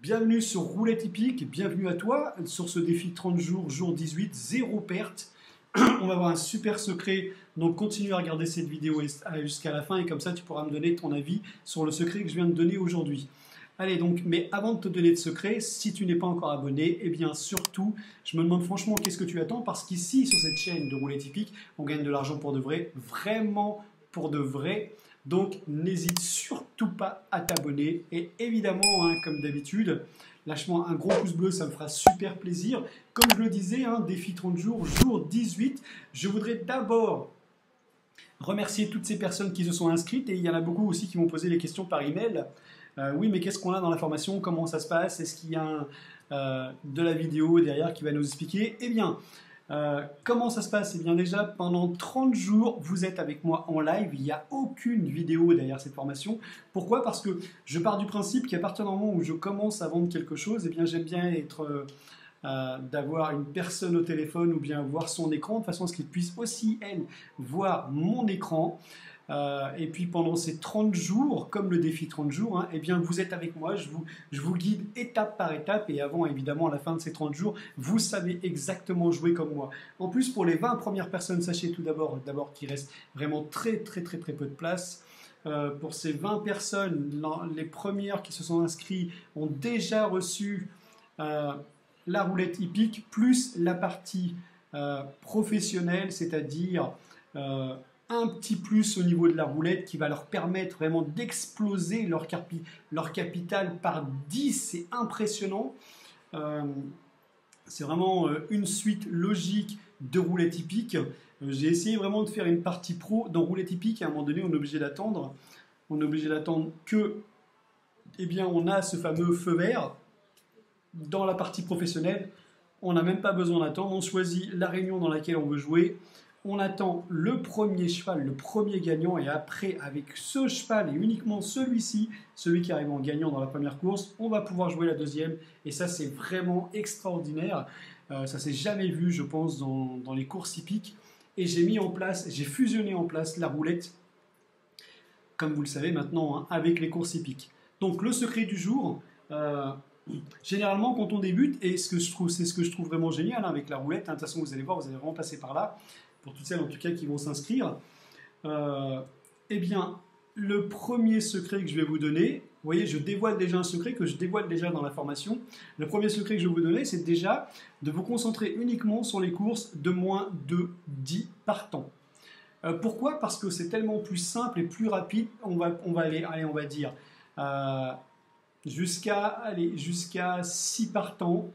Bienvenue sur Roulette Hippique, bienvenue à toi sur ce défi 30 jours, jour 18, zéro perte. On va avoir un super secret, donc continue à regarder cette vidéo jusqu'à la fin et comme ça tu pourras me donner ton avis sur le secret que je viens de donner aujourd'hui. Allez donc, mais avant de te donner le secret, si tu n'es pas encore abonné, eh bien surtout, je me demande franchement qu'est-ce que tu attends parce qu'ici sur cette chaîne de Roulette Hippique, on gagne de l'argent pour de vrai, vraiment pour de vrai. Donc n'hésite surtout pas à t'abonner et évidemment, comme d'habitude, lâche-moi un gros pouce bleu, ça me fera super plaisir. Comme je le disais, défi 30 jours, jour 18, je voudrais d'abord remercier toutes ces personnes qui se sont inscrites et il y en a beaucoup aussi qui m'ont posé les questions par email. Oui, mais qu'est-ce qu'on a dans la formation? Comment ça se passe? Est-ce qu'il y a de la vidéo derrière qui va nous expliquer? Eh bien, comment ça se passe? Eh bien déjà, pendant 30 jours, vous êtes avec moi en live. Il n'y a aucune vidéo derrière cette formation. Pourquoi? Parce que je pars du principe qu'à partir du moment où je commence à vendre quelque chose, eh bien j'aime bien d'avoir une personne au téléphone ou bien voir son écran, de façon à ce qu'elle puisse aussi, elle, voir mon écran. Et puis pendant ces 30 jours, comme le défi 30 jours, eh bien vous êtes avec moi, je vous guide étape par étape et avant évidemment à la fin de ces 30 jours, vous savez exactement jouer comme moi. En plus pour les 20 premières personnes, sachez tout d'abord qu'il reste vraiment très peu de place. Pour ces 20 personnes, les premières qui se sont inscrites ont déjà reçu la roulette hippique plus la partie professionnelle, c'est-à-dire un petit plus au niveau de la roulette qui va leur permettre vraiment d'exploser leur capital par 10. C'est impressionnant. C'est vraiment une suite logique de roulette hippique. J'ai essayé vraiment de faire une partie pro dans roulette hippique. À un moment donné, on est obligé d'attendre. On est obligé d'attendre que, eh bien, on a ce fameux feu vert dans la partie professionnelle. On n'a même pas besoin d'attendre. On choisit la réunion dans laquelle on veut jouer. On attend le premier cheval, le premier gagnant, et après, avec ce cheval et uniquement celui-ci, celui qui arrive en gagnant dans la première course, on va pouvoir jouer la deuxième. Et ça, c'est vraiment extraordinaire. Ça s'est jamais vu, je pense, dans les courses hippiques. Et j'ai fusionné en place la roulette, comme vous le savez maintenant, avec les courses hippiques. Donc, le secret du jour, généralement, quand on débute, et c'est ce que je trouve vraiment génial avec la roulette, de toute façon, vous allez voir, vous allez vraiment passer par là, pour toutes celles en tout cas qui vont s'inscrire, eh bien, le premier secret que je vais vous donner, vous voyez, je dévoile déjà un secret que je dévoile déjà dans la formation. Le premier secret que je vais vous donner, c'est déjà de vous concentrer uniquement sur les courses de moins de 10 partants. Pourquoi? Parce que c'est tellement plus simple et plus rapide. On va dire jusqu'à 6 partants.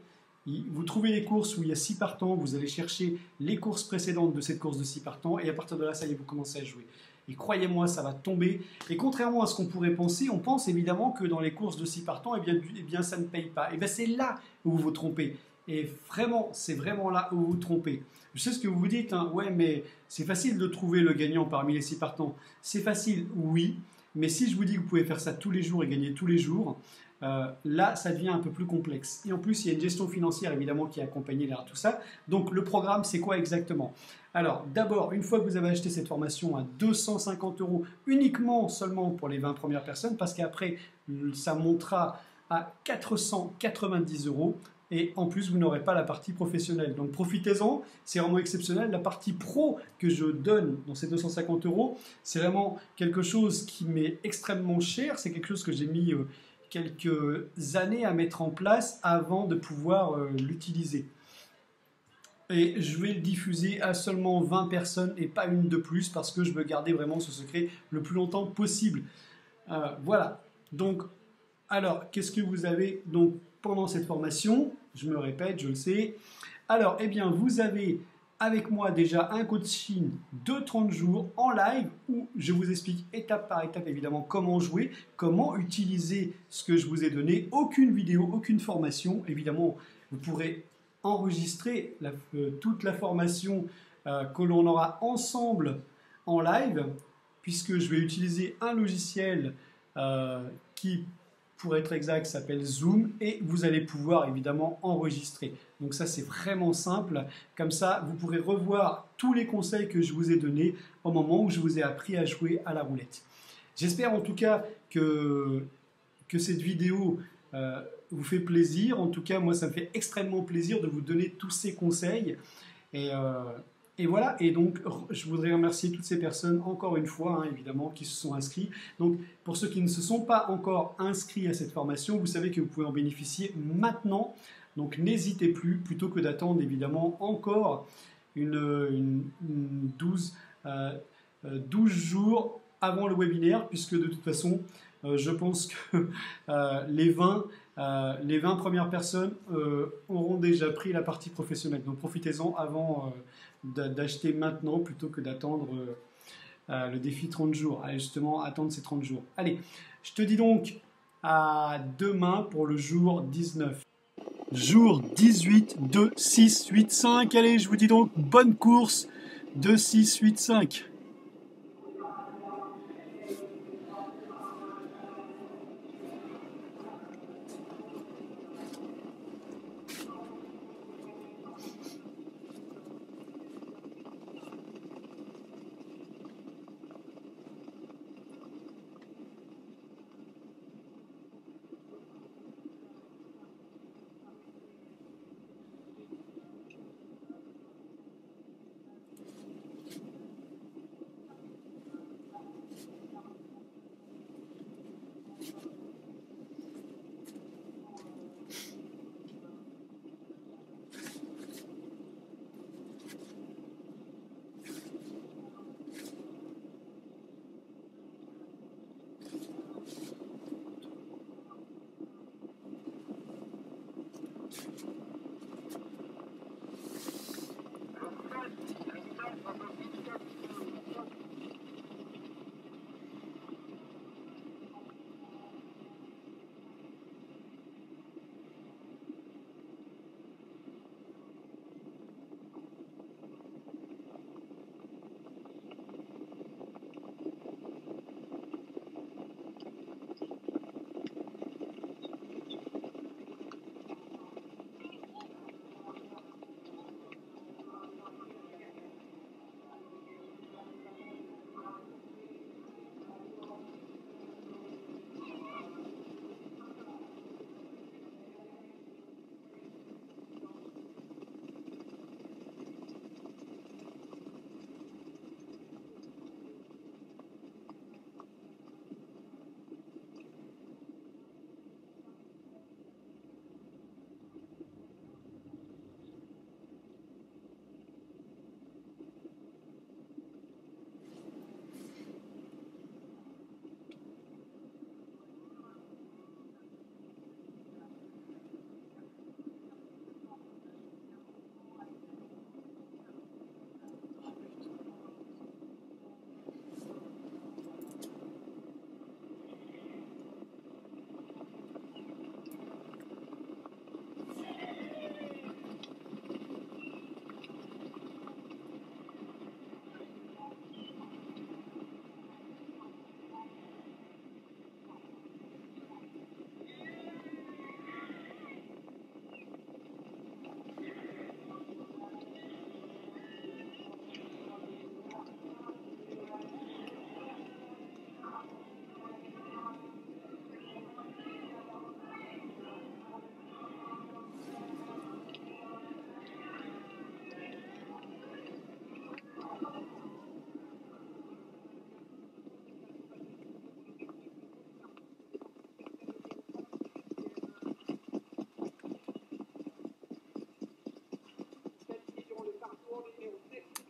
Vous trouvez les courses où il y a 6 partants, vous allez chercher les courses précédentes de cette course de 6 partants et à partir de là, ça y est, vous commencez à jouer. Et croyez-moi, ça va tomber. Et contrairement à ce qu'on pourrait penser, on pense évidemment que dans les courses de 6 partants, eh bien ça ne paye pas. Et bien c'est là où vous vous trompez. Et vraiment, c'est vraiment là où vous vous trompez. Je sais ce que vous vous dites, ouais, mais c'est facile de trouver le gagnant parmi les 6 partants. C'est facile, oui, mais si je vous dis que vous pouvez faire ça tous les jours et gagner tous les jours, là, ça devient un peu plus complexe. Et en plus, il y a une gestion financière, évidemment, qui est accompagnée derrière tout ça. Donc, le programme, c'est quoi exactement? Alors, d'abord, une fois que vous avez acheté cette formation à 250 € uniquement seulement pour les 20 premières personnes, parce qu'après, ça montera à 490 €. Et en plus, vous n'aurez pas la partie professionnelle. Donc, profitez-en. C'est vraiment exceptionnel. La partie pro que je donne dans ces 250 €, c'est vraiment quelque chose qui m'est extrêmement cher. C'est quelque chose que j'ai mis quelques années à mettre en place avant de pouvoir l'utiliser. Et je vais le diffuser à seulement 20 personnes et pas une de plus parce que je veux garder vraiment ce secret le plus longtemps possible. Voilà. Donc, alors, qu'est-ce que vous avez donc pendant cette formation? Je me répète, je le sais. Alors, eh bien, vous avez avec moi déjà un coaching de 30 jours en live où je vous explique étape par étape évidemment comment jouer, comment utiliser ce que je vous ai donné. Aucune vidéo, aucune formation. Évidemment, vous pourrez enregistrer toute la formation que l'on aura ensemble en live puisque je vais utiliser un logiciel qui, pour être exact, s'appelle Zoom et vous allez pouvoir évidemment enregistrer. Donc ça, c'est vraiment simple. Comme ça, vous pourrez revoir tous les conseils que je vous ai donnés au moment où je vous ai appris à jouer à la roulette. J'espère en tout cas que cette vidéo vous fait plaisir. En tout cas, moi, ça me fait extrêmement plaisir de vous donner tous ces conseils. Et, euh, et voilà, et donc je voudrais remercier toutes ces personnes, encore une fois, hein, évidemment, qui se sont inscrits. Donc pour ceux qui ne se sont pas encore inscrits à cette formation, vous savez que vous pouvez en bénéficier maintenant. Donc n'hésitez plus, plutôt que d'attendre évidemment encore une 12 jours avant le webinaire, puisque de toute façon, je pense que les 20 premières personnes auront déjà pris la partie professionnelle. Donc profitez-en avant d'acheter maintenant plutôt que d'attendre le défi 30 jours. Allez, justement, attendre ces 30 jours. Allez, je te dis donc à demain pour le jour 19. Jour 18 de 6, 8, 5. Allez, je vous dis donc bonne course de 6, 8, 5.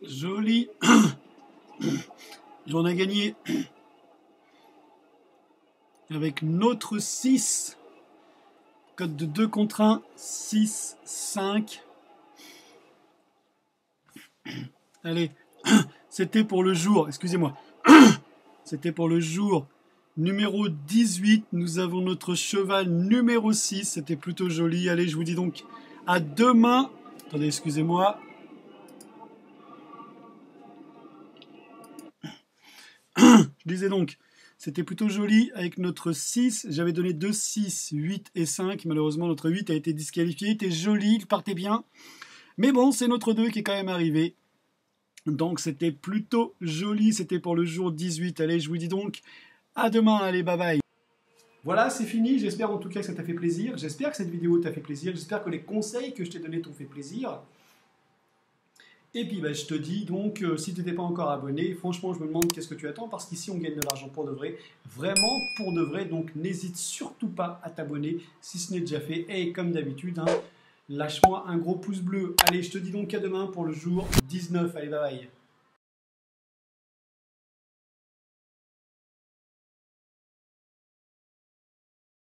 Joli. J'en ai gagné avec notre 6. Code de 2 contre 1. 6, 5. Allez. C'était pour le jour. Excusez-moi. C'était pour le jour numéro 18. Nous avons notre cheval numéro 6. C'était plutôt joli. Allez, je vous dis donc à demain. Attendez, excusez-moi. Je disais donc, c'était plutôt joli avec notre 6. J'avais donné 2, 6, 8 et 5. Malheureusement, notre 8 a été disqualifié. Il était joli, il partait bien. Mais bon, c'est notre 2 qui est quand même arrivé. Donc, c'était plutôt joli. C'était pour le jour 18. Allez, je vous dis donc à demain. Allez, bye bye. Voilà, c'est fini. J'espère en tout cas que ça t'a fait plaisir. J'espère que cette vidéo t'a fait plaisir. J'espère que les conseils que je t'ai donnés t'ont fait plaisir. Et puis bah, je te dis donc, si tu n'étais pas encore abonné, franchement je me demande qu'est-ce que tu attends, parce qu'ici on gagne de l'argent pour de vrai, vraiment pour de vrai, donc n'hésite surtout pas à t'abonner si ce n'est déjà fait. Et comme d'habitude, hein, lâche-moi un gros pouce bleu. Allez, je te dis donc à demain pour le jour 19. Allez, bye bye.